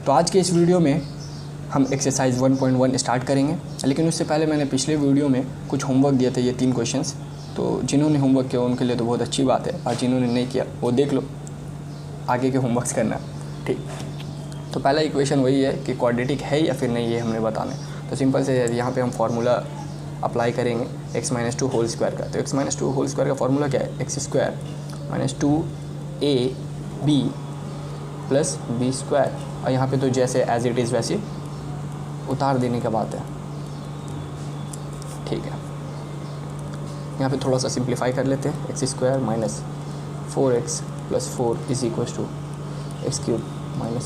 तो आज के इस वीडियो में हम एक्सरसाइज 1.1 स्टार्ट करेंगे, लेकिन उससे पहले मैंने पिछले वीडियो में कुछ होमवर्क दिए थे, ये 3 क्वेश्चंस। तो जिन्होंने होमवर्क किया उनके लिए तो बहुत अच्छी बात है, और जिन्होंने नहीं किया वो देख लो, आगे के होमवर्क्स करना। ठीक, तो पहला इक्वेशन वही है कि क्वाड्रेटिक है या फिर नहीं, ये हमने बताना है। तो सिंपल से यहाँ पे हम फार्मूला अप्लाई करेंगे x-2 होल स्क्वायर का। तो x-2 होल स्क्वायर का फार्मूला क्या है? x² - 2ab + b²। और यहाँ पे तो जैसे एज इट इज़ वैसे उतार देने का बात है। ठीक है, यहाँ पे थोड़ा सा सिंप्लीफाई कर लेते हैं। x² - 4x + 4 = x³ -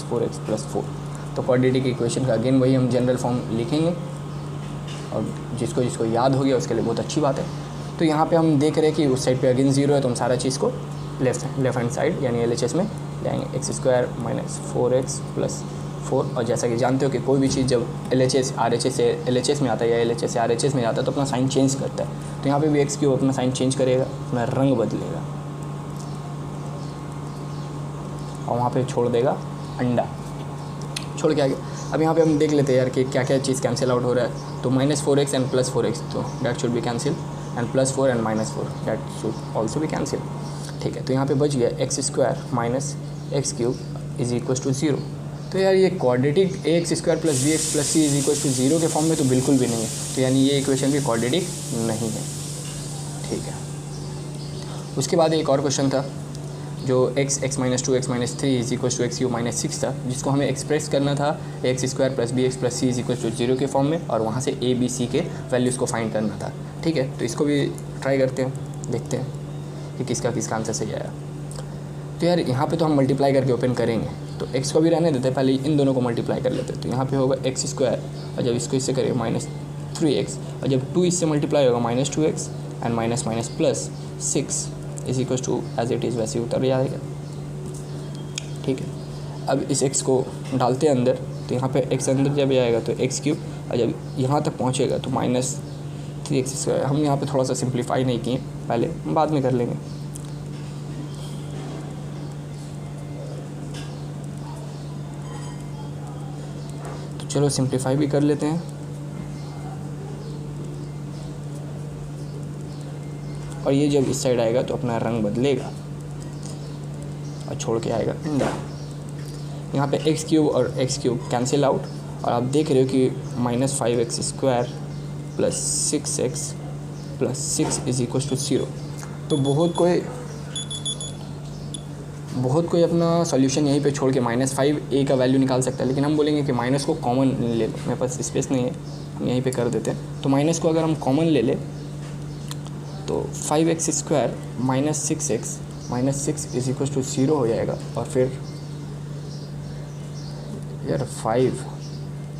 4x + 4। तो क्वाड्रेटिक इक्वेशन का अगेन वही हम जनरल फॉर्म लिखेंगे, और जिसको याद हो गया उसके लिए बहुत अच्छी बात है। तो यहाँ पे हम देख रहे हैं कि उस साइड पे अगेन 0 है, तो हम सारा चीज़ को लेफ्ट हैंड साइड यानी LHS में ले आएंगे। x² - 4x + 4। और जैसा कि जानते हो कि कोई भी चीज़ जब LHS RHS से LHS में आता है या LHS से RHS में जाता है तो अपना साइन चेंज करता है। तो यहाँ पे भी x³ अपना साइन चेंज करेगा, अपना रंग बदलेगा, और वहाँ पे छोड़ देगा अंडा, छोड़ के आगे। अब यहाँ पे हम देख लेते हैं यार कि क्या क्या चीज़ कैंसिल आउट हो रहा है। तो -4x एंड +4x, तो that should be cancel, and +4 and -4 that should also be cancel. ठीक है, तो यहाँ पे बच गया x² - x³ = 0। तो यार ये क्वाड्रेटिक ax² + bx + c = 0 के फॉर्म में तो बिल्कुल भी नहीं है, तो यानी ये इक्वेशन भी क्वाड्रेटिक नहीं है। ठीक है, उसके बाद एक और क्वेश्चन था जो x - 2 x - 3 = x³ - 6 था, जिसको हमें एक्सप्रेस करना था ax² + bx + c = 0 के फॉर्म में, और वहाँ से a b c के वैल्यूज़ को फाइंड करना था। ठीक है, तो इसको भी ट्राई करते हैं, देखते हैं कि किसका आंसर सही आया। तो यार यहाँ पे तो हम मल्टीप्लाई करके ओपन करेंगे, तो x को भी रहने देते हैं, पहले इन दोनों को मल्टीप्लाई कर लेते हैं। तो यहाँ पे होगा x², और जब इसको इससे करेंगे -3x, और जब 2 इससे मल्टीप्लाई होगा -2x, and minus +6 = as it is वैसे उतर जाएगा। ठीक है, अब इस x को डालते हैं अंदर, तो यहाँ पे x अंदर जब आएगा तो x³, और जब यहाँ तक पहुँचेगा तो -3x²। हम यहाँ पे थोड़ा सा सिंप्लीफाई नहीं किए, पहले बाद में कर लेंगे। तो चलो सिंप्लीफाई भी कर लेते हैं, और ये जब इस साइड आएगा तो अपना रंग बदलेगा और छोड़ के आएगा अंडा। यहाँ पे x³ और x³ कैंसिल आउट, और आप देख रहे हो कि -5x² + 6x + 6 = 0। तो बहुत कोई अपना सॉल्यूशन यहीं पे छोड़ के -5a का वैल्यू निकाल सकता है, लेकिन हम बोलेंगे कि माइनस को कॉमन ले लो। मेरे पास स्पेस नहीं है, हम यहीं पे कर देते हैं। तो माइनस को अगर हम कॉमन ले ले तो 5x² - 6x - 6 = 0 हो जाएगा। और फिर यार 5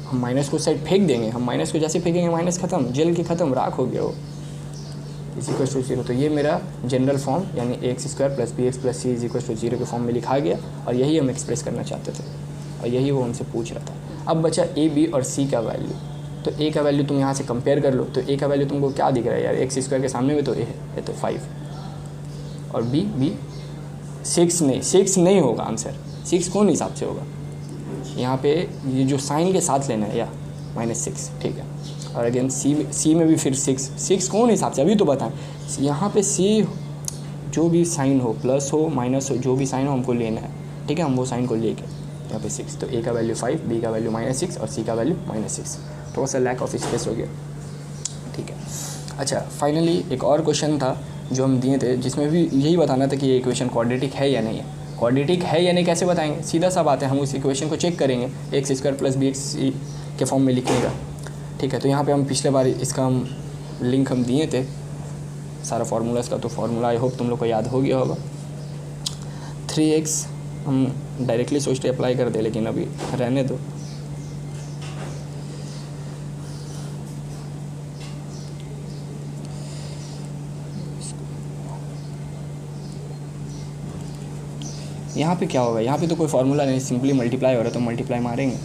हम माइनस को साइड फेंक देंगे, हम माइनस को जैसे फेंकेंगे माइनस ख़त्म, जल के ख़त्म, राख हो गया वो, = 0। तो ये मेरा जनरल फॉर्म यानी ax² + bx + c = 0 के फॉर्म में लिखा गया, और यही हम एक्सप्रेस करना चाहते थे, और यही वो हमसे पूछ रहा था। अब बचा a b और c का वैल्यू। तो a का वैल्यू तुम यहाँ से कंपेयर कर लो, तो a का वैल्यू तुमको क्या दिख रहा है यार? x² के सामने में तो a है, तो 5, और b 6 नहीं होगा आंसर। 6 कौन हिसाब से होगा? यहाँ पे ये जो साइन के साथ लेना है, या -6। ठीक है, और अगेन c में भी फिर 6 कौन हिसाब से? अभी तो बताएं। यहाँ पे c जो भी साइन हो, प्लस हो माइनस हो, जो भी साइन हो हमको लेना है। ठीक है, हम वो साइन को लेके यहाँ पे 6, तो a का वैल्यू 5, b का वैल्यू -6 और c का वैल्यू -6। थोड़ा सा लैक ऑफ स्पेस हो गया। ठीक है, अच्छा, फाइनली एक और क्वेश्चन था जो हम दिए थे, जिसमें भी यही बताना था कि ये इक्वेशन क्वाड्रेटिक है या नहीं है। क्वाड्रेटिक है या नहीं कैसे बताएंगे? सीधा सा बात है, हम उस इक्वेशन को चेक करेंगे x² + bx के फॉर्म में लिखने का। ठीक है, तो यहाँ पे हम पिछले बार इसका हम लिंक हम दिए थे सारा फार्मूलाज का, तो फार्मूला आई होप तुम लोग को याद हो गया होगा। 3x हम डायरेक्टली सोचते अप्लाई कर दे, लेकिन अभी रहने दो। यहाँ पे क्या होगा? यहाँ पे तो कोई फार्मूला नहीं, सिंपली मल्टीप्लाई हो रहा है, तो मल्टीप्लाई मारेंगे।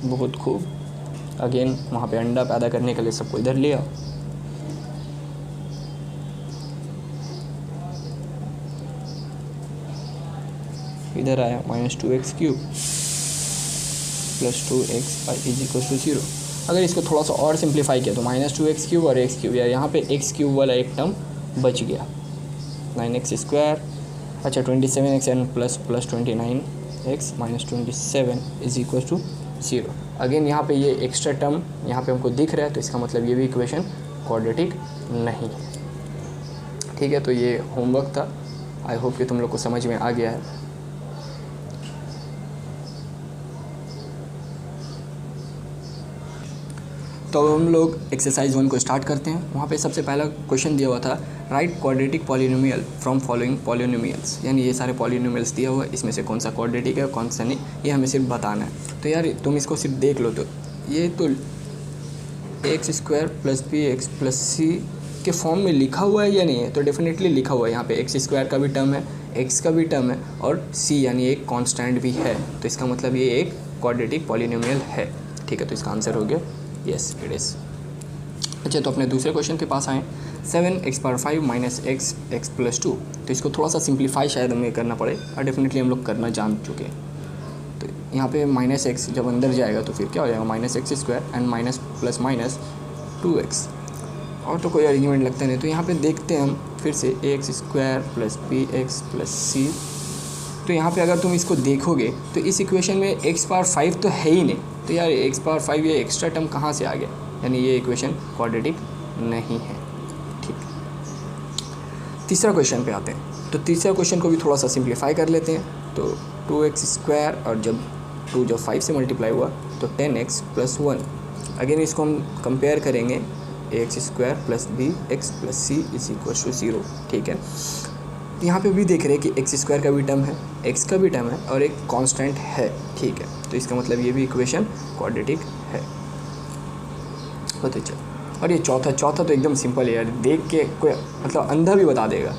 बहुत खूब। अगेन वहाँ पे अंडा पैदा करने के लिए सबको इधर ले आओ। इधर आया -2x³ + 2xy is equal to 0। अगर इसको थोड़ा सा और सिंप्लीफाई किया तो -2x³ और x³ यार यहाँ पे x³ वाला एक टर्म बच गया। 9x², अच्छा 27x and plus 29x -27 is equal to 0। Again यहाँ पे ये एक्स्ट्रा टर्म यहाँ पे हमको दिख रहा है, तो इसका मतलब ये भी इक्वेशन क्वाड्रेटिक नहीं है। ठीक है, तो ये होमवर्क था। आई होप कि तुम लोग को समझ में आ गया है। तो हम लोग एक्सरसाइज 1 को स्टार्ट करते हैं। वहाँ पे सबसे पहला क्वेश्चन दिया हुआ था, right quadratic polynomial from following polynomials, यानी ये सारे पॉलिनोमियल्स दिया हुआ है, इसमें से कौन सा क्वाड्रेटिक है कौन सा नहीं, ये हमें सिर्फ बताना है। तो यार तुम इसको सिर्फ देख लो, तो ये तो x² + bx + c के फॉर्म में लिखा हुआ है या नहीं है, तो डेफिनेटली लिखा हुआ है। यहाँ पे x² का भी टर्म है, x का भी टर्म है और c यानी एक कांस्टेंट भी है, तो इसका मतलब ये एक क्वाड्रेटिक पॉलिनोमियल है। ठीक है, तो इसका आंसर हो गया यस इट इज़। अच्छा, तो अपने दूसरे क्वेश्चन के पास आएँ। 7x⁵ - x + 2, तो इसको थोड़ा सा सिंप्लीफाई शायद हमें करना पड़े और डेफिनेटली हम लोग करना जान चुके हैं। तो यहाँ पे -x जब अंदर जाएगा तो फिर क्या हो जाएगा, -x² and minus plus minus 2x, और तो कोई आर्ग्यूमेंट लगता नहीं। तो यहाँ पे देखते हैं हम फिर से ax² + bx + c। तो यहाँ पे अगर तुम इसको देखोगे तो इस इक्वेशन में x⁵ तो है ही नहीं, तो यार x⁵ ये एक्स्ट्रा टर्म कहाँ से आ गया, यानी ये इक्वेशन क्वाड्रेटिक नहीं है। ठीक, तीसरा क्वेश्चन पे आते हैं। तो तीसरा क्वेश्चन को भी थोड़ा सा सिंप्लीफाई कर लेते हैं। तो 2x² और जब 2 जब 5 से मल्टीप्लाई हुआ तो 10x + 1। अगेन इसको हम कंपेयर करेंगे, ax² + bx + c is equal to 0। ठीक है, यहाँ पे भी देख रहे हैं कि x² का भी टर्म है, x का भी टर्म है और एक कांस्टेंट है। ठीक है, तो इसका मतलब ये भी इक्वेशन क्वाड्रेटिक है। बहुत अच्छा। और ये चौथा तो एकदम सिंपल है यार, देख के कोई मतलब अंधा भी बता देगा।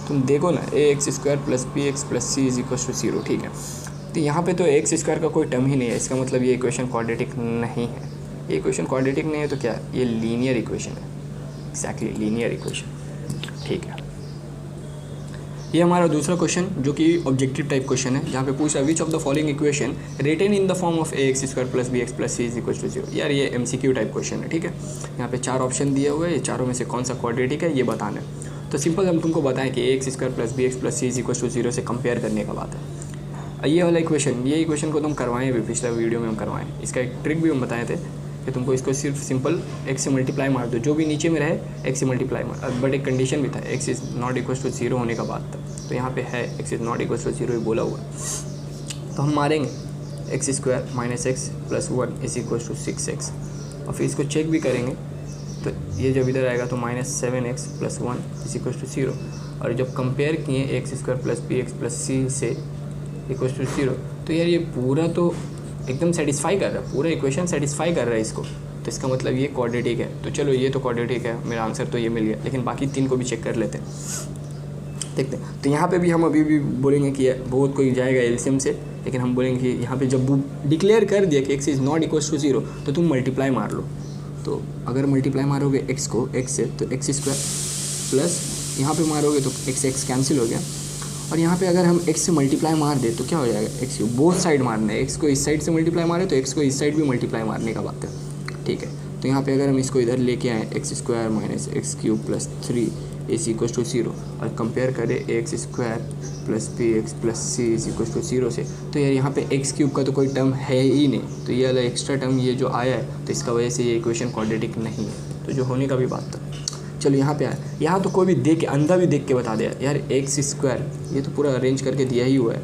तुम देखो ना, ax² + bx + c is equal to 0। ठीक है, तो यहाँ पे तो x² का कोई टर्म ही नहीं है, इसका मतलब ये इक्वेशन क्वाड्रेटिक नहीं है। ये इक्वेशन क्वाड्रेटिक नहीं है तो क्या, ये लीनियर इक्वेशन है। Exactly linear equation. ठीक है, ये हमारा दूसरा क्वेश्चन जो कि ऑब्जेक्टिव टाइप क्वेश्चन है, जहाँ पे पूछ रहा है which of the following equation written in the form of ax² + bx + c is equal to 0। यार ये MCQ टाइप क्वेश्चन है। ठीक है, यहाँ पे 4 ऑप्शन दिए हुए हैं, ये चारों में से कौन सा क्वाड्रेटिक है ये बताना है। तो सिंपल हम तुमको बताएं कि ax² + bx + c is equal to 0 से कंपेयर करने का बात है। ये वाला इक्वेशन, ये इक्वेशन को तुम करवाएं भी, पिछला वीडियो में हम करवाएं, इसका एक ट्रिक भी हम बताए थे कि तुमको इसको सिर्फ सिंपल x से मल्टीप्लाई मार दो, जो भी नीचे में रहे x से मल्टीप्लाई मार। बट एक कंडीशन भी था, x is not equal to 0 होने का बात था, तो यहाँ पे है x is not equal to 0 ही बोला हुआ। तो हम मारेंगे x² - x + 1 is equal to 6x, और फिर इसको चेक भी करेंगे। तो ये जब इधर आएगा तो -7x + 1 इज इक्वल टू 0, और जब कंपेयर किए x² + bx + c से इक्वल टू 0, तो यार ये पूरा तो एकदम सेटिस्फाई कर रहा है, पूरा इक्वेशन सेटिस्फाई कर रहा है इसको, तो इसका मतलब ये क्वाड्रेटिक है। तो चलो ये तो क्वाड्रेटिक है, मेरा आंसर तो ये मिल गया, लेकिन बाकी 3 को भी चेक कर लेते हैं, देखते हैं। तो यहाँ पे भी हम अभी भी बोलेंगे कि बहुत कोई जाएगा एलसीएम से, लेकिन हम बोलेंगे कि यहाँ पे जब वो डिक्लेयर कर दिया कि x is not equal to 0, तो तुम मल्टीप्लाई मार लो। तो अगर मल्टीप्लाई मारोगे x को x से, तो x² प्लस यहाँ पे मारोगे तो x कैंसिल हो गया, और यहाँ पे अगर हम x से मल्टीप्लाई मार दे तो क्या हो जाएगा, x को बोथ साइड मारना है, x को इस साइड से मल्टीप्लाई मारे तो x को इस साइड भी मल्टीप्लाई मारने का बात है। ठीक है, तो यहाँ पे अगर हम इसको इधर लेके आएँ x² - x³ + 3 is equal to 0, और कंपेयर करें ax² + bx + c is equal to 0 से, तो यार यहाँ पे x³ का तो कोई टर्म है ही नहीं, तो ये वाला एक्स्ट्रा टर्म ये जो आया है, तो इसका वजह से ये इक्वेशन क्वाड्रेटिक नहीं है, तो जो होने का भी बात था। चलो यहाँ पे आया, यहाँ तो कोई भी देख के, अंधा भी देख के बता दिया यार x², ये तो पूरा अरेंज करके दिया ही हुआ है।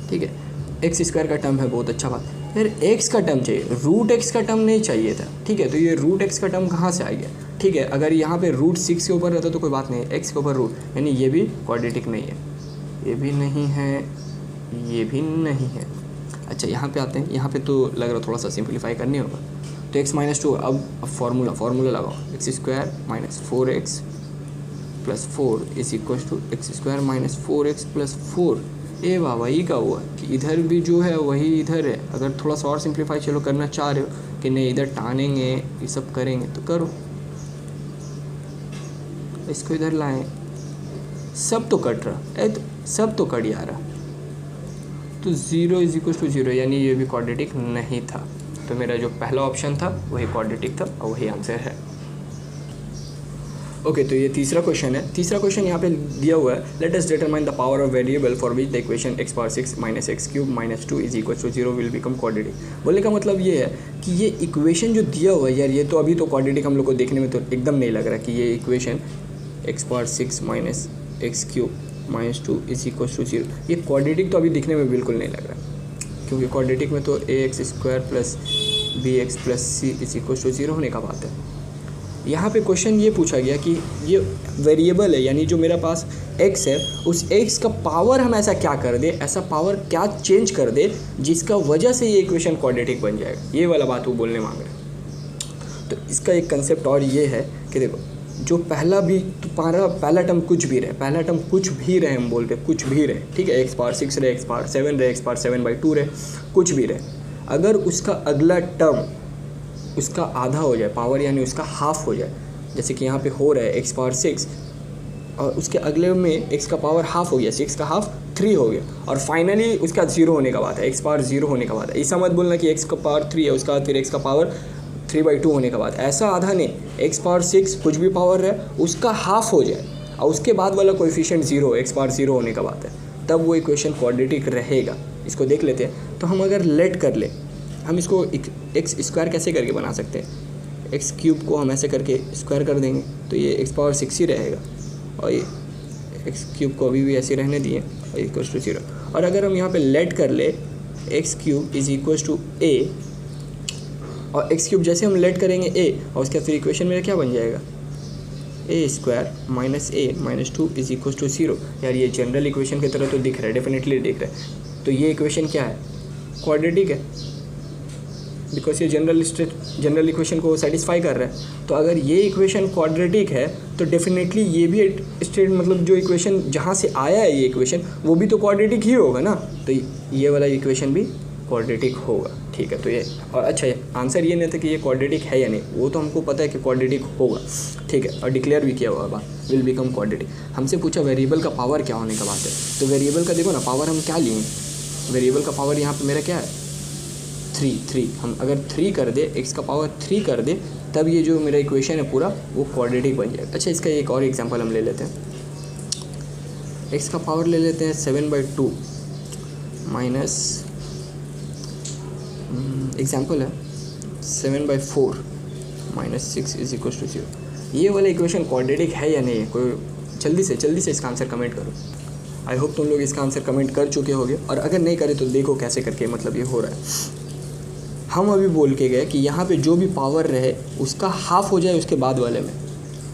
ठीक है, x² का टर्म है, बहुत अच्छा बात। यार x का टर्म चाहिए, √x का टर्म नहीं चाहिए था। ठीक है, तो ये √x का टर्म कहाँ से आ गया। ठीक है, अगर यहाँ पे √6 के ऊपर रहता तो कोई बात नहीं है, x के ऊपर रूट, यानी ये भी क्वाड्रेटिक नहीं है, ये भी नहीं है, ये भी नहीं है। अच्छा, यहाँ पे आते हैं, यहाँ पे तो लग रहा थोड़ा सा सिंप्लीफाई करने होगा। तो x - 2, अब फार्मूला लगाओ, x² - 4x + 4 is equal to x² - 4x + 4 ए बाबा ये क्या हुआ कि इधर भी जो है वही इधर है। अगर थोड़ा सा और सिंप्लीफाई चलो करना चाह रहे हो कि नहीं इधर टानेंगे ये सब करेंगे तो करो, इसको इधर लाएं, सब तो कट रहा है, तो सब तो कट जा रहा, तो 0 = 0 यानी ये भी क्वाड्रेटिक नहीं था। तो मेरा जो पहला ऑप्शन था वही क्वाड्रेटिक था और वही आंसर है। ओके तो ये तीसरा क्वेश्चन है। तीसरा क्वेश्चन यहाँ पे दिया हुआ है, late us determine the power of variable for which the equation x⁻6 - x³ - 2 = 0 will become quadratic. बोलने का मतलब ये है कि ये इक्वेशन जो दिया हुआ है यार, ये तो अभी तो क्वाड्रेटिक हम लोग को देखने में तो एकदम नहीं लग रहा कि ये इक्वेशन x⁻6 - x³ - 2 = 0, ये क्वाड्रेटिक तो अभी दिखने में बिल्कुल नहीं लग रहा, क्योंकि क्वाड्रेटिक में तो ax² + bx + c = 0 होने का बात है। यहाँ पे क्वेश्चन ये पूछा गया कि ये वेरिएबल है, यानी जो मेरे पास x है उस x का पावर हम ऐसा क्या कर दे, ऐसा पावर क्या चेंज कर दे जिसका वजह से ये इक्वेशन क्वाड्रेटिक बन जाएगा, ये वाला बात वो बोलने मांग रहे हैं। तो इसका एक कंसेप्ट और ये है कि देखो जो पहला भी तुम्हारा पहला टर्म कुछ भी रहे, पहला टर्म कुछ भी रहे, हम बोलते कुछ भी रहे, ठीक है, x⁻6 रहे, x⁻7 रहे, x⁻7/2 रहे, कुछ भी रहे, अगर उसका अगला टर्म उसका आधा हो जाए पावर, यानी उसका हाफ हो जाए, जैसे कि यहाँ पे हो रहा है x⁻6 और उसके अगले में x का पावर हाफ हो गया, 6 का हाफ 3 हो गया, और फाइनली उसका 0 होने का बात है, x⁻0 होने का बात है। ऐसा मत बोलना कि x का पावर 3 है उसका फिर x का पावर 3/2 होने का बात है, ऐसा आधा नहीं, x⁻6 कुछ भी पावर है उसका हाफ हो जाए और उसके बाद वाला कोएफिशिएंट 0, x⁻0 होने का बात है, तब वो इक्वेशन क्वाड्रेटिक रहेगा। इसको देख लेते हैं। तो हम अगर लेट कर ले, हम इसको x² कैसे करके बना सकते हैं, x³ को हम ऐसे करके स्क्वायर कर देंगे तो ये x⁻6 ही रहेगा, और ये x³ को अभी भी ऐसे रहने दिए और = 0। और अगर हम यहाँ पे लेट कर ले x³ = a, और x³ जैसे हम लेट करेंगे a और उसका फिर इक्वेशन मेरा क्या बन जाएगा, a² - a - 2 = 0। यार ये जनरल इक्वेशन की तरह तो दिख रहा है, डेफिनेटली दिख रहा है। तो ये इक्वेशन क्या है, क्वाड्रेटिक है, बिकॉज ये जनरल इक्वेशन को सेटिस्फाई कर रहा है। तो अगर ये इक्वेशन क्वाड्रेटिक है तो डेफिनेटली ये भी स्टेट मतलब जो इक्वेशन जहाँ से आया है ये इक्वेशन वो भी तो क्वाड्रेटिक ही होगा ना, तो ये वाला इक्वेशन भी क्वाड्रेटिक होगा, ठीक है। तो ये और अच्छा ये आंसर ये नहीं था कि ये क्वाड्रेटिक है या नहीं, वो तो हमको पता है कि क्वाड्रेटिक होगा, ठीक है, और डिक्लेयर भी किया हुआ बात विल बिकम क्वाड्रेटिक। हमसे पूछा वेरिएबल का पावर क्या होने का बात है, तो वेरिएबल का देखो ना पावर हम क्या लिए, वेरिएबल का पावर यहाँ पर मेरा क्या है 3। हम अगर 3 कर दे, x का पावर 3 कर दे, तब ये जो मेरा इक्वेशन है पूरा वो क्वाड्रेटिक बन जाएगा। अच्छा इसका एक और एग्जांपल हम ले लेते हैं, x का पावर ले लेते हैं 7/2 माइनस एग्जांपल है 7/4 - 6 = 0। ये वाला इक्वेशन क्वाड्रेटिक है या नहीं है, कोई जल्दी से इसका आंसर कमेंट करो। आई होप तुम लोग इसका आंसर कमेंट कर चुके होगे, और अगर नहीं करे तो देखो कैसे करके मतलब ये हो रहा है। हम अभी बोल के गए कि यहाँ पे जो भी पावर रहे उसका हाफ हो जाए उसके बाद वाले में,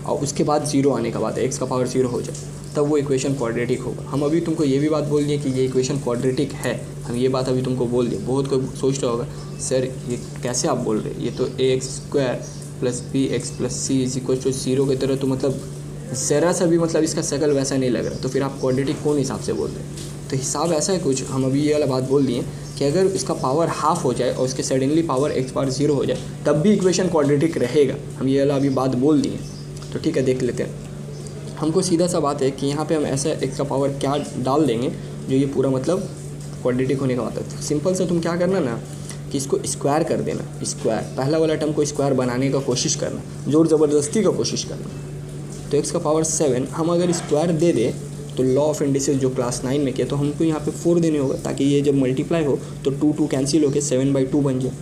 और उसके बाद 0 आने का बात है, x का पावर 0 हो जाए, तब वो इक्वेशन क्वाड्रेटिक होगा। हम अभी तुमको ये भी बात बोल दिए कि ये इक्वेशन क्वाड्रेटिक है, हम ये बात अभी तुमको बोल दिए। बहुत कोई सोच रहा होगा सर ये कैसे आप बोल रहे हैं, ये तो ax² + bx + c = 0 की तरह, तो मतलब ज़रा सा भी मतलब इसका शकल वैसा नहीं लग रहा, तो फिर आप क्वाड्रेटिक कौन हिसाब से बोल रहे हैं। तो हिसाब ऐसा है कुछ, हम अभी ये वाला बात बोल दिए कि अगर इसका पावर हाफ हो जाए और उसके सडनली पावर x⁻0 हो जाए तब भी इक्वेशन क्वाड्रेटिक रहेगा, हम ये वाला अभी बात बोल दिए। तो ठीक है देख लेते हैं। हमको सीधा सा बात है कि यहाँ पे हम ऐसा x का पावर क्या डाल देंगे जो ये पूरा मतलब क्वाड्रेटिक होने का बात है। सिंपल से तुम क्या करना ना कि इसको स्क्वायर कर देना, स्क्वायर पहला वाला टर्म को स्क्वायर बनाने का कोशिश करना, ज़ोर ज़बरदस्ती का कोशिश करना। तो x का पावर 7 हम अगर स्क्वायर दे दे तो लॉ ऑफ इंडिसेस जो क्लास 9 में किया तो हमको यहाँ पे 4 देने होगा, ताकि ये जब मल्टीप्लाई हो तो 2 कैंसिल होकर 7/2 बन जाए।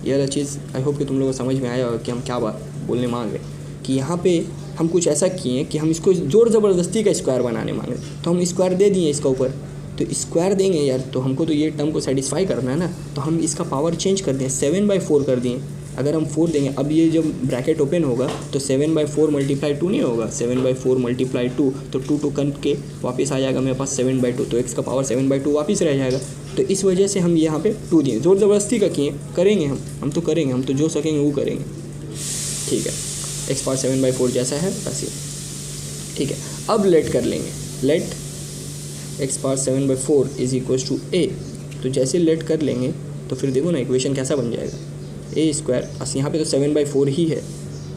ये वाला चीज़ आई होप कि तुम लोगों को समझ में आया होगा कि हम क्या बात बोलने मांग रहे, कि यहाँ पे हम कुछ ऐसा किए कि हम इसको ज़ोर ज़बरदस्ती का स्क्वायर बनाने मांगे, तो हम स्क्वायर दे दिए इसका ऊपर, तो स्क्वायर देंगे यार, तो हमको तो ये टर्म को सेटिस्फाई करना है ना, तो हम इसका पावर चेंज कर दें, 7/4 कर दिए। अगर हम 4 देंगे, अब ये जब ब्रैकेट ओपन होगा तो 7/4 × 2 नहीं होगा, 7/4 × 2, तो 2 करके वापस आ जाएगा मेरे पास 7/2, तो x का पावर 7/2 वापस रह जाएगा। तो इस वजह से हम यहाँ पे 2 दिए, ज़ोर ज़बरदस्ती का किए, करेंगे हम तो करेंगे, हम तो जो सकेंगे वो करेंगे, ठीक है। x पावर 7/4 जैसा है वैसे, ठीक है। अब लेट कर लेंगे, let x power 7/4 is equals to A. तो जैसे लेट कर लेंगे तो फिर देखो ना इक्वेशन कैसा बन जाएगा, ए स्क्वायर, यहाँ पे तो 7/4 ही है,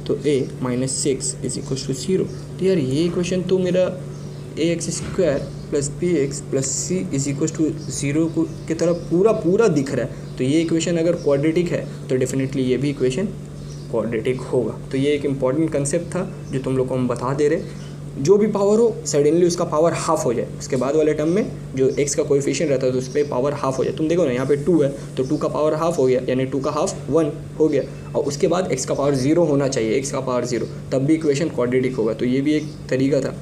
तो a minus 6 is equals to 0। तो यार ये इक्वेशन तो मेरा a x square plus b x plus c is equals to 0 को की तरह पूरा दिख रहा है। तो ये इक्वेशन अगर क्वाड्रेटिक है तो डेफिनेटली ये भी इक्वेशन क्वाड्रेटिक होगा। तो ये एक इंपॉर्टेंट कंसेप्ट था जो तुम लोग को हम बता दे रहे। जो भी पावर हो सडनली उसका पावर हाफ हो जाए, उसके बाद वाले टर्म में जो x का कोएफिशिएंट रहता है तो उस पर पावर हाफ हो जाए। तुम देखो ना यहाँ पे 2 है तो 2 का पावर हाफ हो गया, यानी 2 का हाफ 1 हो गया, और उसके बाद x का पावर 0 होना चाहिए, x का पावर 0, तब भी इक्वेशन क्वाड्रेटिक होगा। तो ये भी एक तरीका था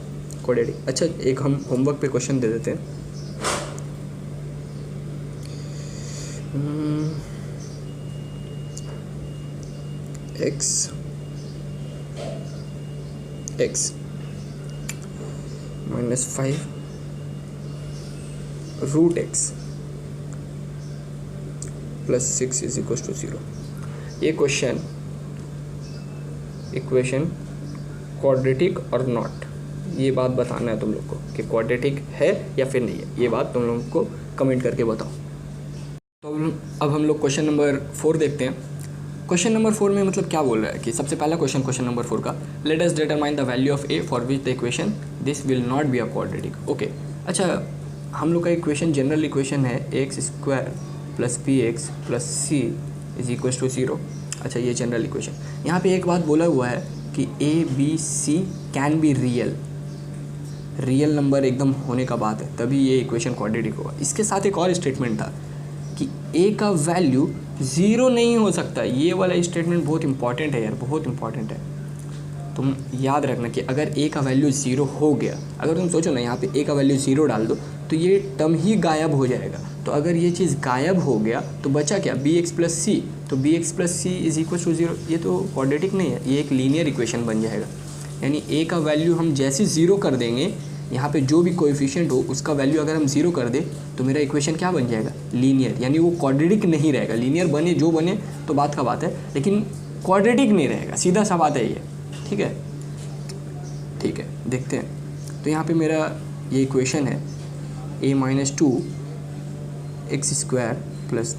क्वाड्रेटिक। अच्छा, एक हम होमवर्क पे क्वेश्चन दे देते हैं। x minus 5 root x plus 6 is equal to 0। ये क्वेश्चन इक्वेशन क्वाड्रेटिक और नॉट, ये बात बताना है तुम लोग को कि क्वाड्रेटिक है या फिर नहीं है। ये बात तुम लोगों को कमेंट करके बताओ। तो अब हम लोग क्वेश्चन नंबर 4 देखते हैं। क्वेश्चन नंबर 4 में मतलब क्या बोल रहा है कि सबसे पहला क्वेश्चन नंबर 4 का, let us determine the value of a for which the equation this will not be a quadratic. Okay, अच्छा, हम लोग का इक्वेशन जनरल इक्वेशन है x square plus b x plus c is equal to 0। अच्छा, ये general equation. यहाँ पे एक बात बोला हुआ है कि a b c can be real number एकदम होने का बात है, तभी ये इक्वेशन क्वाड्रेटिक होगा। इसके साथ एक और स्टेटमेंट था कि ए का वैल्यू 0 नहीं हो सकता। ये वाला स्टेटमेंट बहुत इंपॉर्टेंट है यार, बहुत इंपॉर्टेंट है। तुम याद रखना कि अगर ए का वैल्यू 0 हो गया, अगर तुम सोचो ना यहाँ पे ए का वैल्यू 0 डाल दो तो ये टर्म ही गायब हो जाएगा। तो अगर ये चीज़ गायब हो गया तो बचा क्या, बी एक्स प्लस सी। तो b x plus c is equal to 0। ये तो क्वाड्रेटिक नहीं है, ये एक लीनियर इक्वेशन बन जाएगा। यानी ए का वैल्यू हम जैसे 0 कर देंगे, यहाँ पे जो भी कोएफिशिएंट हो उसका वैल्यू अगर हम 0 कर दे तो मेरा इक्वेशन क्या बन जाएगा, लीनियर। यानी वो क्वाड्रेटिक नहीं रहेगा। लीनियर बने जो बने तो बात का बात है, लेकिन क्वाड्रेटिक नहीं रहेगा, सीधा सा बात है ये। ठीक है, ठीक है, देखते हैं। तो यहाँ पे मेरा ये इक्वेशन है a minus 2 x square plus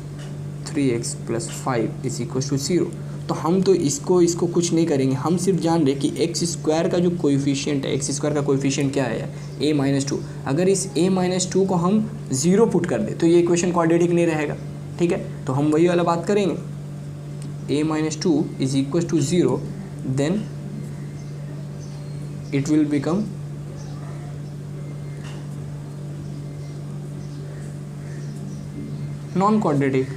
3x plus 5 is equal to 0। तो हम तो इसको कुछ नहीं करेंगे, हम सिर्फ जान रहे कि एक्स स्क्वायर का जो कोएफिशिएंट है, एक्स स्क्वायर का कोएफिशिएंट क्या है, a माइनस 2। अगर इस a माइनस 2 को हम 0 पुट कर दे तो ये इक्वेशन क्वाड्रेटिक नहीं रहेगा। ठीक है, तो हम वही वाला बात करेंगे, a minus 2 is equal to 0, then it will become non quadratic.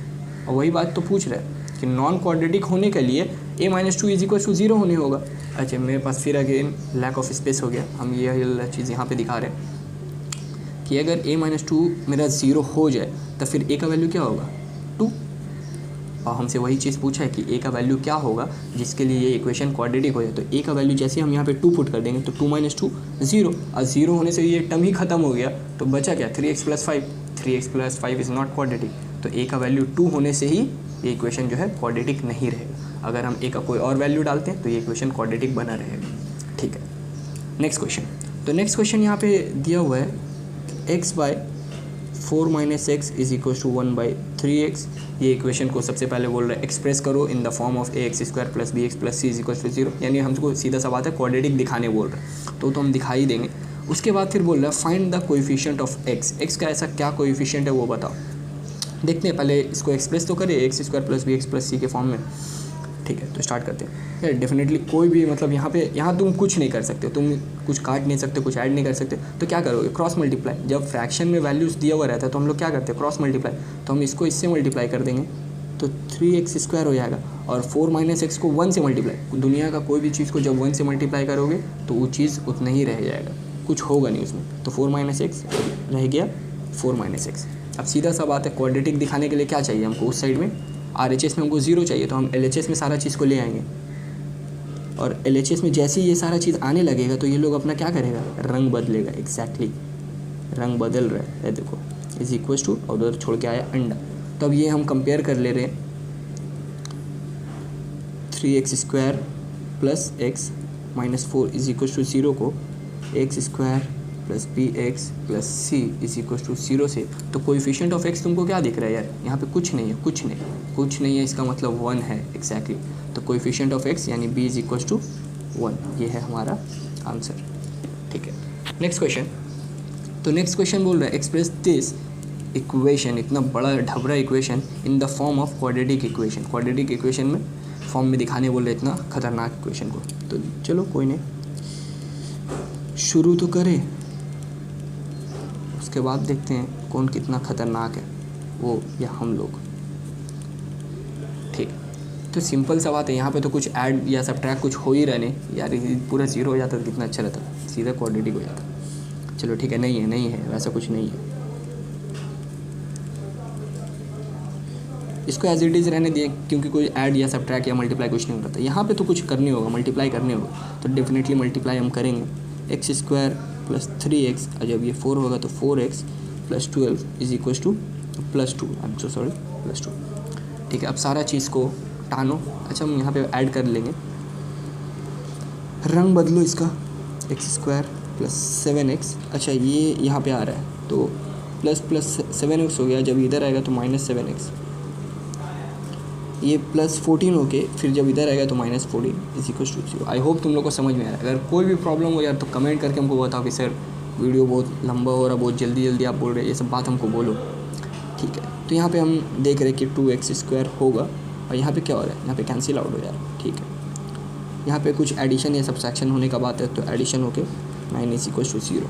और वही बात तो पूछ रहा है कि नॉन क्वाड्रेटिक होने के लिए a minus 2 is equal to 0 होने होगा। अच्छा, मेरे पास फिर अगेन लैक ऑफ स्पेस हो गया। हम ये चीज़ यहाँ पे दिखा रहे हैं कि अगर a माइनस 2 मेरा 0 हो जाए तो फिर a का वैल्यू क्या होगा, 2। और हमसे वही चीज़ पूछा है कि a का वैल्यू क्या होगा जिसके लिए ये इक्वेशन क्वाड्रेटिक हो जाए। तो a का वैल्यू जैसे हम यहाँ पे 2 पुट कर देंगे तो 2 माइनस 2 0, और 0 होने से ये टर्म ही खत्म हो गया। तो बचा क्या, 3x plus 5। 3x plus 5 is not quadratic. तो a का वैल्यू 2 होने से ही ये इक्वेशन जो है क्वाड्रेटिक नहीं रहेगा। अगर हम a का कोई और वैल्यू डालते हैं तो ये इक्वेशन क्वाड्रेटिक बना रहेगा। ठीक है, नेक्स्ट क्वेश्चन। तो नेक्स्ट क्वेश्चन यहाँ पे दिया हुआ है x by 4 minus x is equal to 1/3x। ये इक्वेशन को सबसे पहले बोल रहा है एक्सप्रेस करो in the form of a x square plus b x plus c is equal to 0। यानी हमको सीधा सा बात है क्वाड्रेटिक दिखाने बोल रहा है, तो हम दिखा ही देंगे। उसके बाद फिर बोल रहा है find the coefficient of x का ऐसा क्या कोएफिशिएंट है वो बताओ। देखते हैं, पहले इसको एक्सप्रेस तो करें x square plus b x plus c के फॉर्म में। ठीक है, तो स्टार्ट करते हैं। यार डेफिनेटली कोई भी मतलब यहाँ तुम कुछ नहीं कर सकते, तुम कुछ काट नहीं सकते, कुछ ऐड नहीं कर सकते, तो क्या करोगे, क्रॉस मल्टीप्लाई। जब फ्रैक्शन में वैल्यूज़ दिया हुआ रहता है तो हम लोग क्या करते हैं, क्रॉस मल्टीप्लाई। तो हम इसको इससे मल्टीप्लाई कर देंगे तो 3x स्क्वायर हो जाएगा, और 4 माइनस एक्स को 1 से मल्टीप्लाई। दुनिया का कोई भी चीज़ को जब 1 से मल्टीप्लाई करोगे तो वो चीज़ उतना ही रह जाएगा, कुछ होगा नहीं उसमें। तो 4 माइनस एक्स रह गया 4 माइनस एक्स। अब सीधा सा बात है, क्वाड्रेटिक दिखाने के लिए क्या चाहिए हमको, उस साइड में RHS में हमको 0 चाहिए, तो हम LHS में सारा चीज़ को ले आएंगे। और LHS में जैसे ही ये सारा चीज़ आने लगेगा तो ये लोग अपना क्या करेगा, रंग बदलेगा। एग्जैक्टली रंग बदल रहा है, देखो इज इक्वल टू, और उधर छोड़ के आया अंडा। तो अब ये हम कंपेयर कर ले रहे हैं 3x square plus x minus 4 is equal to 0 को x square plus b x plus c is equal to 0 से, तो कोएफिशिएंट ऑफ एक्स तुमको क्या दिख रहा है यार, यहाँ पे कुछ नहीं है, कुछ नहीं है, इसका मतलब 1 है एग्जैक्टली। तो कोएफिशिएंट ऑफ एक्स यानी b इज इक्वल टू 1, ये है हमारा आंसर। ठीक है, नेक्स्ट क्वेश्चन। तो नेक्स्ट क्वेश्चन बोल रहा है एक्सप्रेस दिस इक्वेशन, इतना बड़ा ढबरा equation in the form of quadratic equation. Quadratic equation में फॉर्म में दिखाने बोल रहे इतना खतरनाक इक्वेशन को। तो चलो कोई नहीं, शुरू तो करें, उसके बाद देखते हैं कौन कितना खतरनाक है, वो या हम लोग। ठीक, तो सिंपल सा बात है, यहाँ पे तो कुछ ऐड या सब्ट्रैक्ट कुछ हो ही रहा नहीं यार, पूरा 0 हो जाता तो कितना अच्छा रहता, सीधा क्वाड्रेटिक हो जाता। चलो ठीक है, नहीं है वैसा कुछ नहीं है, इसको एज इट इज़ रहने दिए, क्योंकि कोई ऐड या सब्ट्रैक्ट या मल्टीप्लाई कुछ नहीं होता। यहाँ पे तो कुछ करने होगा, मल्टीप्लाई करने होगा, तो डेफिनेटली मल्टीप्लाई हम करेंगे। एक्स स्क्वायर प्लस 3x, जब ये 4 होगा तो 4x plus 12 is equal two plus 2, I am so sorry, plus 2। ठीक है, अब सारा चीज़ को टानो। अच्छा, हम यहाँ पे ऐड कर लेंगे, रंग बदलो इसका, एक्स स्क्वायर प्लस 7x। अच्छा, ये यहाँ पे आ रहा है तो प्लस 7x हो गया, जब इधर आएगा तो माइनस 7x, ये प्लस 14 होके फिर जब इधर आएगा तो minus 14 is equal to 0। I hope तुम लोग को समझ में आ रहा है। अगर कोई भी प्रॉब्लम हो यार तो कमेंट करके हमको बताओ कि सर वीडियो बहुत लंबा हो रहा, बहुत जल्दी आप बोल रहे हैं, ये सब बात हमको बोलो। ठीक है, तो यहाँ पे हम देख रहे हैं कि 2x स्क्वायर होगा, और यहाँ पे क्या हो रहा है, यहाँ पे कैंसिल आउट हो जा रहा है। ठीक है, यहाँ पे कुछ एडिशन या सब्सट्रैक्शन होने का बात है, तो एडिशन होके 9 इज इक्वल टू 0।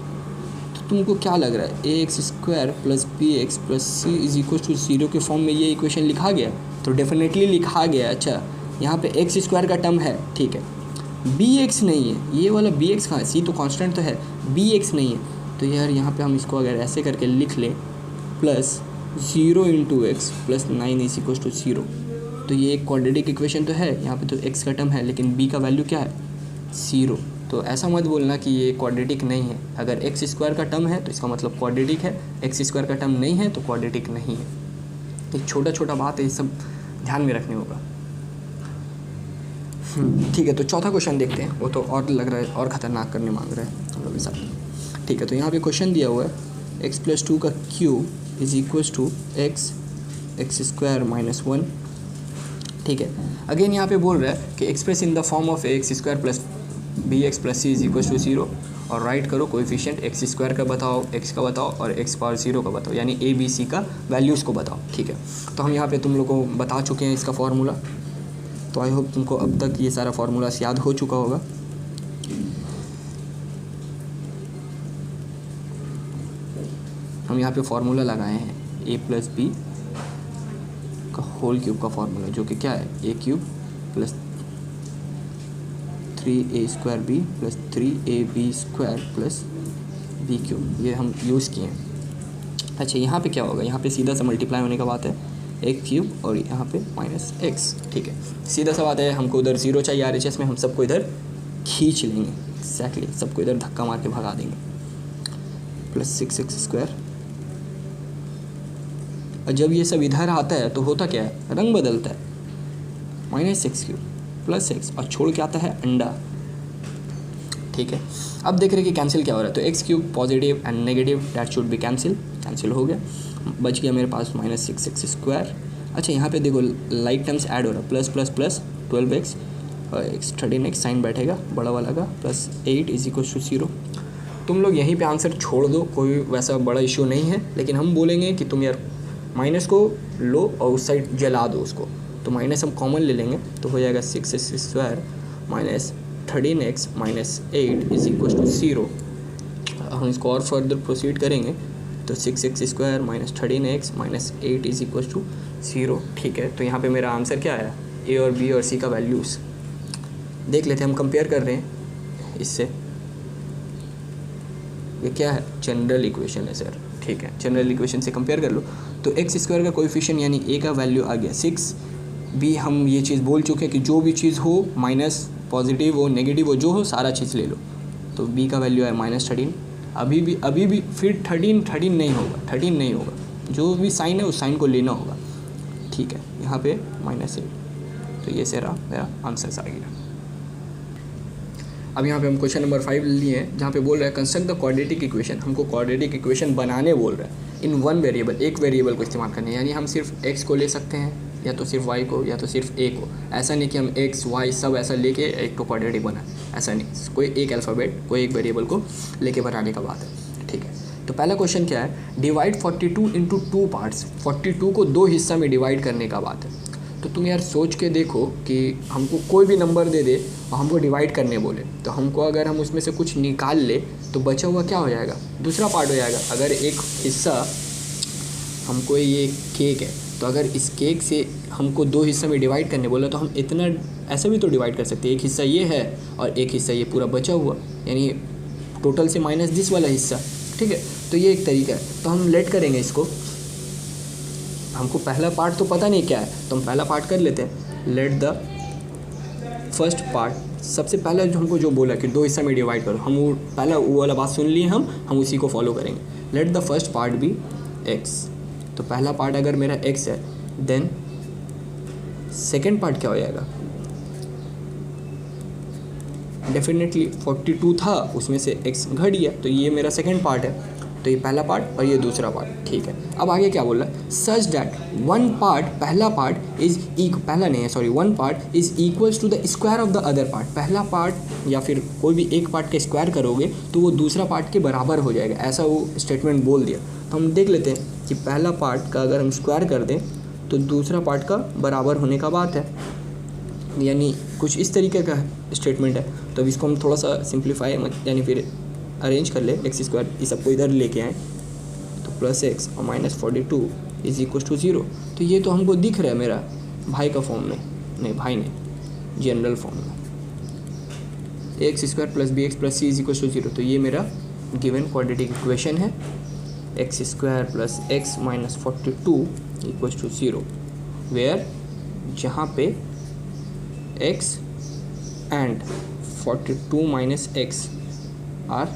तो तुमको क्या लग रहा है, ax square plus bx plus c is equal to 0 के फॉर्म में ये इक्वेशन लिखा गया? तो डेफिनेटली लिखा गया। अच्छा, यहाँ पे एक्स स्क्वायर का टर्म है, ठीक है, bx नहीं है, ये वाला bx कहाँ है, c तो कांस्टेंट तो है, bx नहीं है। तो यार यहाँ पे हम इसको अगर ऐसे करके लिख लें, plus 0 into x plus 9 is equal to 0, तो ये एक क्वाड्रेटिक इक्वेशन तो है। यहाँ पे तो x का टर्म है, लेकिन b का वैल्यू क्या है, 0। तो ऐसा मत बोलना कि ये क्वाड्रेटिक नहीं है। अगर एक्स स्क्वायर का टर्म है तो इसका मतलब क्वाड्रेटिक है, एक्स स्क्वायर का टर्म नहीं है तो क्वाड्रेटिक नहीं है। एक छोटा बात है, ये सब ध्यान में रखने होगा। ठीक है, तो चौथा क्वेश्चन देखते हैं, वो तो और लग रहा है और ख़तरनाक करने मांग रहा है हम लोग के साथ। ठीक है, तो यहाँ पे क्वेश्चन दिया हुआ है एक्स प्लस 2 का cube is equal to x square minus 1। ठीक है, अगेन यहाँ पे बोल रहा है कि express in the form of x square plus b x plus c is equal to 0, और राइट करो कोएफिशिएंट एक्स स्क्वायर का बताओ, एक्स का बताओ और एक्स पावर 0 का बताओ, यानी ए बी सी का वैल्यूज़ को बताओ। ठीक है, तो हम यहाँ पे तुम लोग को बता चुके हैं इसका फार्मूला, तो आई होप तुमको अब तक ये सारा फार्मूला याद हो चुका होगा। हम यहाँ पे फार्मूला लगाए हैं ए प्लस बी का होल क्यूब का फार्मूला, जो कि क्या है, a cube plus 3a square b plus 3ab square plus b cube, ये हम यूज़ किए हैं। अच्छा, यहाँ पे क्या होगा, यहाँ पे सीधा सा मल्टीप्लाई होने का बात है, एक क्यूब और यहाँ पे माइनस एक्स। ठीक है, सीधा सा बात है, हमको उधर 0 चाहिए RHS में, हम सबको इधर खींच लेंगे, एक्जैक्टली सबको इधर धक्का मार के भगा देंगे, प्लस 6x स्क्वायर। और जब ये सब इधर आता है तो होता क्या है, रंग बदलता है, minus x cube plus x, और छोड़ के आता है अंडा। ठीक है, अब देख रहे हैं कि कैंसिल क्या हो रहा है, तो x cube positive and negative that should be cancel हो गया, बच गया मेरे पास माइनस 6x स्क्वायर। अच्छा, यहाँ पे देखो लाइक टर्म्स ऐड हो रहा है, प्लस प्लस प्लस 12x और एक्स 13x साइन बैठेगा बड़ा वाला का, प्लस 8 इज इक्वल टू 0। तुम लोग यहीं पे आंसर छोड़ दो, कोई वैसा बड़ा इशू नहीं है, लेकिन हम बोलेंगे कि तुम यार माइनस को लो और उस साइड जला दो उसको, तो माइनस हम कॉमन ले लेंगे, तो हो जाएगा 6x square minus 13x minus 8 is equal to 0। हम इसको और फर्दर प्रोसीड करेंगे तो 6x square minus 13x minus 8 is equal to 0। ठीक है, तो यहाँ पे मेरा आंसर क्या आया, ए और बी और सी का वैल्यूज़ देख लेते हैं, हम कंपेयर कर रहे हैं इससे। ये क्या है, जनरल इक्वेशन है सर। ठीक है, जनरल इक्वेशन से कंपेयर कर लो, तो एक्स स्क्वायर का कोएफिशिएंट यानी ए का वैल्यू आ गया 6। बी हम ये चीज़ बोल चुके हैं कि जो भी चीज़ हो, माइनस पॉजिटिव हो नेगेटिव हो जो हो, सारा चीज़ ले लो, तो बी का वैल्यू है माइनस 13। अभी भी फिर 13 नहीं होगा, जो भी साइन है उस साइन को लेना होगा। ठीक है, यहाँ पे माइनस 8, तो ये सारा मेरा आंसर आ गया। अब यहाँ पे हम क्वेश्चन नंबर 5 लिए हैं, जहाँ पे बोल रहा है कंस्ट्रक्ट द क्वाड्रेटिक इक्वेशन। हमको क्वाड्रेटिक इक्वेशन बनाने बोल रहा है इन वन वेरिएबल, एक वेरिएबल को इस्तेमाल करने, यानी हम सिर्फ x को ले सकते हैं या तो सिर्फ y को या तो सिर्फ a को। ऐसा नहीं कि हम x y सब ऐसा लेके एक तो क्वाड्रेटिक बना, ऐसा नहीं, कोई एक अल्फ़ाबेट कोई एक वेरिएबल को लेके बनाने का बात है। ठीक है, तो पहला क्वेश्चन क्या है, डिवाइड 42 इंटू 2 पार्ट्स। 42 को 2 हिस्सा में डिवाइड करने का बात है। तो तुम यार सोच के देखो कि हमको कोई भी नंबर दे दे और हमको डिवाइड करने बोले, तो हमको अगर हम उसमें से कुछ निकाल ले तो बचा हुआ क्या हो जाएगा, दूसरा पार्ट हो जाएगा। अगर एक हिस्सा हमको ये केक है, तो अगर इस केक से हमको 2 हिस्सा में डिवाइड करने बोला तो हम इतना ऐसा भी तो डिवाइड कर सकते हैं, एक हिस्सा ये है और एक हिस्सा ये पूरा बचा हुआ, यानी टोटल से माइनस दिस वाला हिस्सा। ठीक है, तो ये एक तरीका है। तो हम लेट करेंगे इसको, हमको पहला पार्ट तो पता नहीं क्या है, तो हम पहला पार्ट कर लेते हैं। लेट द फर्स्ट पार्ट, सबसे पहला जो हमको जो बोला कि 2 हिस्सा में डिवाइड करो, हम वो पहला वो वाला बात सुन लिए, हम उसी को फॉलो करेंगे। Let the first part be x, तो पहला पार्ट अगर मेरा x है, देन सेकेंड पार्ट क्या हो जाएगा, डेफिनेटली 42 था उसमें से x घट गया, तो ये मेरा सेकेंड पार्ट है। तो ये पहला पार्ट और ये दूसरा पार्ट। ठीक है, अब आगे क्या बोल रहा है, सच दैट वन पार्ट, पहला पार्ट इज पहला नहीं है sorry, one part is equals to the square of the other part. पहला पार्ट या फिर कोई भी एक पार्ट का स्क्वायर करोगे तो वो दूसरा पार्ट के बराबर हो जाएगा, ऐसा वो स्टेटमेंट बोल दिया। तो हम देख लेते हैं कि पहला पार्ट का अगर हम स्क्वायर कर दें तो दूसरा पार्ट का बराबर होने का बात है, यानी कुछ इस तरीके का स्टेटमेंट है। तो अब इसको हम थोड़ा सा सिंप्लीफाई यानी फिर अरेंज कर ले, एक्स स्क्वायर इस सबको इधर लेके आए तो प्लस एक्स और माइनस 42 इज इक्वल टू 0। तो ये तो हमको दिख रहा है मेरा भाई का फॉर्म में, नहीं भाई नहीं, जनरल फॉर्म में, x square plus b x plus c is equal to 0। तो ये मेरा गिवन क्वाड्रेटिक इक्वेशन है, x square plus x minus 42 equal to 0, where जहाँ पे x and 42 minus x are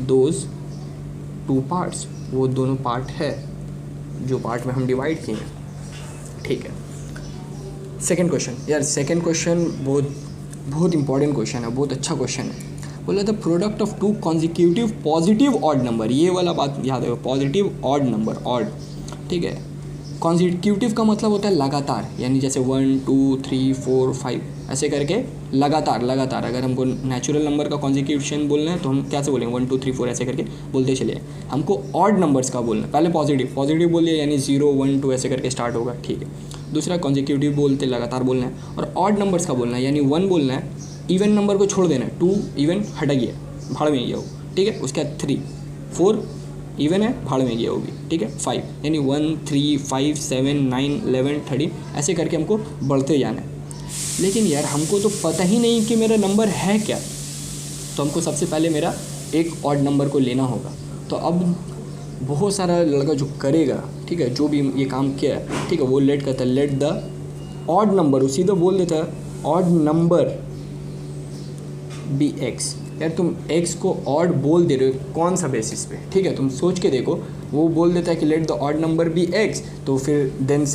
those 2 parts, वो दोनों पार्ट है जो पार्ट में हम डिवाइड किए हैं। ठीक है, सेकंड क्वेश्चन, यार सेकंड क्वेश्चन बहुत इंपॉर्टेंट क्वेश्चन है, बहुत अच्छा क्वेश्चन है। बोला the product of 2 consecutive positive odd number, ये वाला बात याद है, पॉजिटिव ऑड नंबर, ऑड। ठीक है, कॉन्जिक्यूटिव का मतलब होता है लगातार, यानी जैसे 1 2 3 4 5 ऐसे करके लगातार। अगर हमको नेचुरल नंबर का कॉन्जिक्यूशन बोलना है तो हम कैसे बोलेंगे, 1 2 3 4 ऐसे करके बोलते चले। हमको ऑड नंबर्स का बोलना है, पहले पॉजिटिव बोल दिया, यानी 0 1 2 ऐसे करके स्टार्ट होगा। ठीक है, दूसरा कॉन्जिक्यूटिव बोलते लगातार बोलना है, और ऑड नंबर्स का बोलना है, यानी 1 बोलना है, इवन नंबर को छोड़ देना है, 2 इवन हट गया, भाड़ में गया वो। ठीक है, उसके बाद 3 4 इवन है, भाड़ में गया वो भी। ठीक है, 5 यानी 1 3 5 7 9 11 13 ऐसे करके हमको बढ़ते जाना है। लेकिन यार हमको तो पता ही नहीं कि मेरा नंबर है क्या, तो हमको सबसे पहले मेरा एक ऑड नंबर को लेना होगा। तो अब बहुत सारा लड़का जो करेगा, ठीक है, जो भी ये काम किया है, ठीक है, वो लेट करता है, लेट द ऑड नंबर, उसी तो बोल देता है ऑड नंबर बी एक्स। यार तुम x को ऑड बोल दे रहे हो, कौन सा बेसिस पे? ठीक है, तुम सोच के देखो, वो बोल देता है कि let the odd number be x, तो फिर then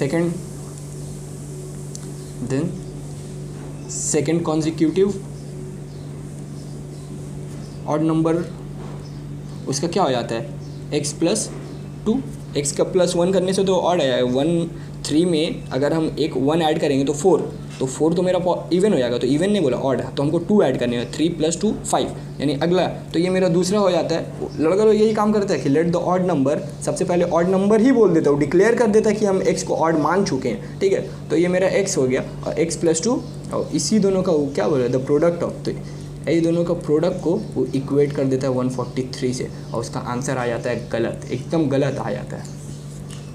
second consecutive odd number उसका क्या हो जाता है, x प्लस 2, x का प्लस 1 करने से तो ऑड आया है। 1 3 में अगर हम एक 1 ऐड करेंगे तो 4 तो मेरा इवन हो जाएगा, तो इवन नहीं बोला ऑड, तो हमको 2 ऐड करने हैं, 3 + 2 5, यानी अगला, तो ये मेरा दूसरा हो जाता है। लड़का लोग यही काम करता है कि लेट द ऑड नंबर, सबसे पहले ऑड नंबर ही बोल देता है, डिक्लेयर कर देता है कि हम x को ऑड मान चुके हैं। ठीक है, तो ये मेरा x हो गया, और x + 2, और इसी दोनों का वो क्या बोला, द प्रोडक्ट ऑफ, तो ये दोनों का प्रोडक्ट को वो इक्वेट कर देता है 143 से, और उसका आंसर आ जाता है गलत, एकदम गलत आ जाता है।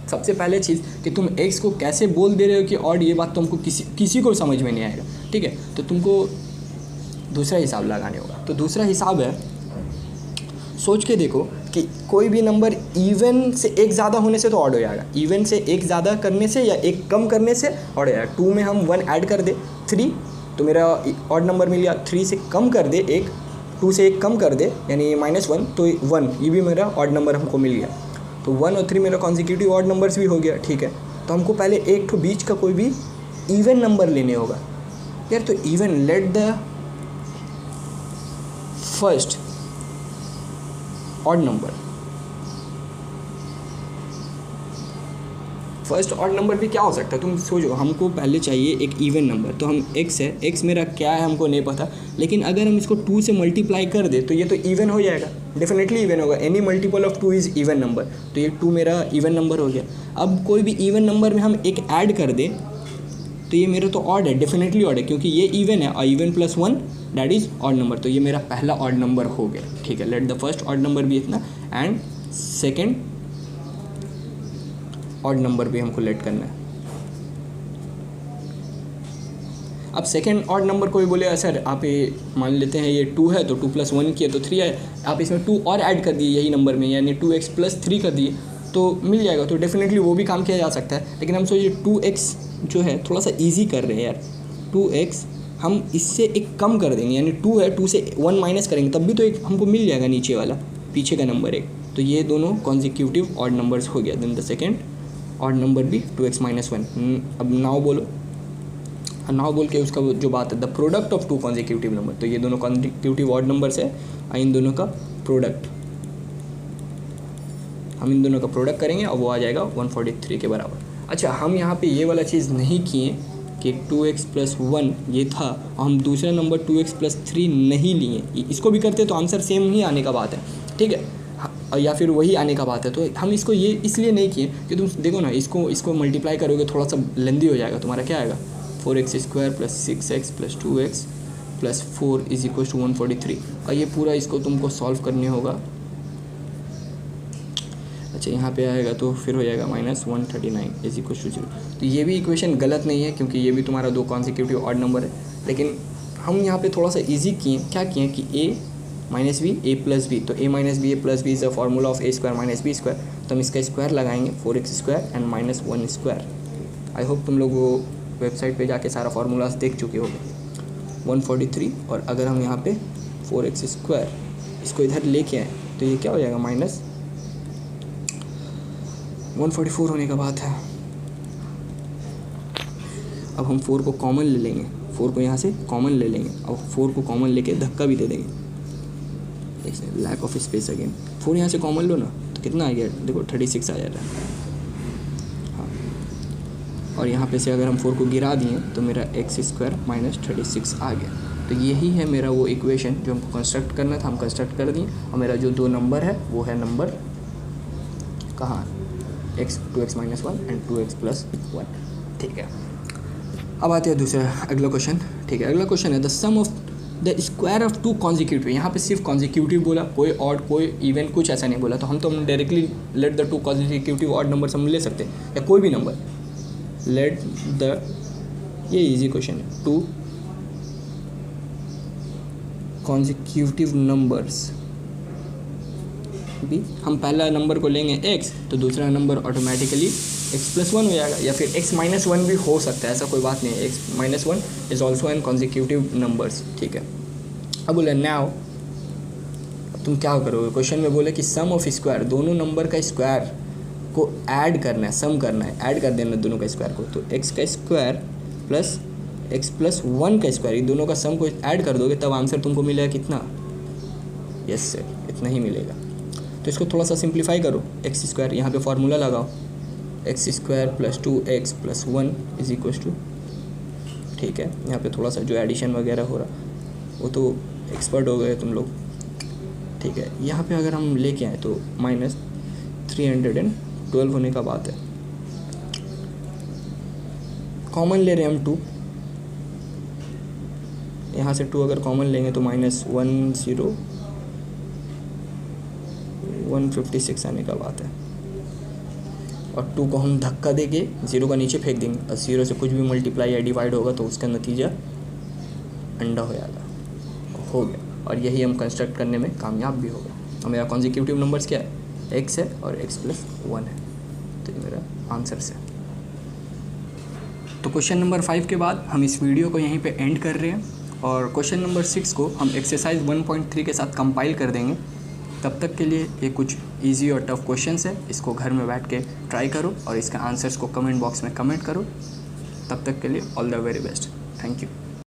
सबसे पहले चीज़ कि तुम x को कैसे बोल दे रहे हो कि ऑड, ये बात तुमको किसी को समझ में नहीं आएगा। ठीक है, तो तुमको दूसरा हिसाब लगाने होगा। तो दूसरा हिसाब है, सोच के देखो कि कोई भी नंबर इवन से एक ज़्यादा होने से तो ऑड हो जाएगा, इवन से एक ज़्यादा करने से या एक कम करने से ऑड हो जाएगा। 2 में हम 1 ऐड कर दे 3, तो मेरा ऑड नंबर मिल गया। 3 से कम कर दे 1, 2 से 1 कम कर दे यानी -1, तो 1, ये भी मेरा ऑड नंबर हमको मिल गया। तो 1 और 3 मेरा कॉन्जिक्यूटिव ऑड नंबर्स भी हो गया। ठीक है, तो हमको पहले एक तो बीच का कोई भी इवन नंबर लेने होगा। यार तो even, late the first odd number. First odd number भी क्या हो सकता है, तुम सोचो। हमको पहले चाहिए एक इवन नंबर, तो हम x है, x मेरा क्या है हमको नहीं पता, लेकिन अगर हम इसको 2 से मल्टीप्लाई कर दे तो ये तो इवन हो जाएगा, डेफिनेटली इवन होगा। Any multiple of 2 is even number, तो ये 2 मेरा इवन नंबर हो गया। अब कोई भी इवन नंबर में हम एक ऐड कर दें तो ये मेरा तो ऑड है, डेफिनेटली ऑड है, क्योंकि ये इवन है और even plus 1 that is odd number, तो ये मेरा पहला ऑड नंबर हो गया। ठीक है, late the first odd number भी इतना एंड सेकेंड ऑड नंबर भी हमको लेट करना है। अब सेकेंड ऑड नंबर कोई बोले सर आप ये मान लेते हैं ये 2 है तो 2 + 1 किया तो 3 है, आप इसमें 2 और ऐड कर दिए यही नंबर में, यानी 2x + 3 कर दिए तो मिल जाएगा, तो डेफिनेटली वो भी काम किया जा सकता है। लेकिन हम सोचिए 2x जो है थोड़ा सा ईजी कर रहे हैं यार, 2x हम इससे एक कम कर देंगे, यानी 2 है 2 से 1 माइनस करेंगे तब भी तो एक हमको मिल जाएगा नीचे वाला, पीछे का नंबर एक, तो ये दोनों कॉन्जिक्यूटिव ऑड नंबर्स हो गया। Then the second odd number भी 2x - 1। अब नाउ बोलो, नाउ बोल के उसका जो बात है the product of 2 consecutive number, तो ये दोनों कॉन्जिक्यूटिव ऑड नंबर्स है, इन दोनों का प्रोडक्ट, हम इन दोनों का प्रोडक्ट करेंगे और वो आ जाएगा 143 के बराबर। अच्छा, हम यहाँ पे ये वाला चीज़ नहीं किए कि 2x + 1 ये था और हम दूसरा नंबर 2x + 3 नहीं लिए, इसको भी करते तो आंसर सेम ही आने का बात है, ठीक है, या फिर वही आने का बात है। तो हम इसको ये इसलिए नहीं किए कि तुम देखो ना, इसको मल्टीप्लाई करोगे थोड़ा सा लेंदी हो जाएगा, तुम्हारा क्या आएगा 4x² + 6x + 2x + 4 = 143, और ये पूरा इसको तुमको सॉल्व करने होगा। अच्छा, यहाँ पे आएगा तो फिर हो जाएगा -139 = 0। तो ये भी इक्वेशन गलत नहीं है क्योंकि ये भी तुम्हारा 2 कॉन्जिक्यूटिव ऑड नंबर है, लेकिन हम यहाँ पे थोड़ा सा इजी किए, क्या किए कि a - b a + b, तो a - b a + b is the formula of a² - b², तो हम इसका स्क्वायर लगाएंगे 4x² एंड -1²। आई होप तुम लोग वो वेबसाइट पे जाके सारा फार्मूलाज देख चुके होगे। 143, और अगर हम यहाँ पे 4x² इसको इधर लेके आए तो ये क्या हो जाएगा -144 होने का बात है। अब हम 4 को कॉमन ले लेंगे, 4 को यहाँ से कॉमन ले लेंगे और 4 को कॉमन लेके धक्का भी दे देंगे, लैक ऑफ स्पेस अगेन। 4 यहाँ से कॉमन लो ना तो कितना आ गया, देखो 36 आ जाता है। हाँ, और यहाँ पे से अगर हम 4 को गिरा दिए तो मेरा x² - 36 आ गया। तो यही है मेरा वो इक्वेशन जो हमको कंस्ट्रक्ट करना था, हम कंस्ट्रक्ट कर दिए। और मेरा जो 2 नंबर है वो है नंबर कहाँ, 2x - 1 एंड 2x + 1। ठीक है, अब आते हैं दूसरा अगला क्वेश्चन। ठीक है, अगला क्वेश्चन है the sum of the square of 2 consecutive. यहाँ पे सिर्फ कॉन्जिक्यूटिव बोला, कोई ऑड कोई इवन कुछ ऐसा नहीं बोला, तो हम directly let the 2 consecutive odd number हम ले सकते हैं, या कोई भी नंबर लेट द, ये इजी क्वेश्चन है, 2 कॉन्जिक्यूटिव नंबर्स भी, हम पहला नंबर को लेंगे x तो दूसरा नंबर ऑटोमेटिकली x + 1 हो जाएगा, या फिर x - 1 भी हो सकता है, ऐसा कोई बात नहीं है। x - 1 is also an consecutive numbers. ठीक है, अब बोले नाउ, अब तुम क्या करोगे, क्वेश्चन में बोले कि सम ऑफ स्क्वायर, दोनों नंबर का स्क्वायर को ऐड करना है, सम करना है, ऐड कर देना दोनों का स्क्वायर को, तो x का स्क्वायर प्लस x + 1 का स्क्वायर, ये दोनों का सम को ऐड कर दोगे तब आंसर तुमको मिलेगा कितना, यस सर, इतना ही मिलेगा। तो इसको थोड़ा सा सिंप्लीफाई करो, x², यहाँ पे फार्मूला लगाओ, x² + 2x + 1 = ठीक है, यहाँ पे थोड़ा सा जो एडिशन वगैरह हो रहा वो तो एक्सपर्ट हो गए तुम लोग। ठीक है, यहाँ पे अगर हम लेके आए तो -312 होने का बात है, कॉमन ले रहे हैं हम 2, यहाँ से 2 अगर कॉमन लेंगे तो -156 आने का बात है, और 2 को हम धक्का देके 0 का नीचे फेंक देंगे, और 0 से कुछ भी मल्टीप्लाई या डिवाइड होगा तो उसका नतीजा अंडा हो जाएगा, हो गया। और यही हम कंस्ट्रक्ट करने में कामयाब भी हो गए। और मेरा कॉन्जिक्यूटिव नंबर्स क्या है, x है और x + 1 है, तो ये मेरा आंसर है। तो क्वेश्चन नंबर 5 के बाद हम इस वीडियो को यहीं पे एंड कर रहे हैं, और क्वेश्चन नंबर 6 को हम एक्सरसाइज 1.3 के साथ कंपाइल कर देंगे। तब तक के लिए ये कुछ इजी और टफ क्वेश्चंस है, इसको घर में बैठ के ट्राई करो और इसके आंसर्स को कमेंट बॉक्स में कमेंट करो। तब तक के लिए all the very best, thank you.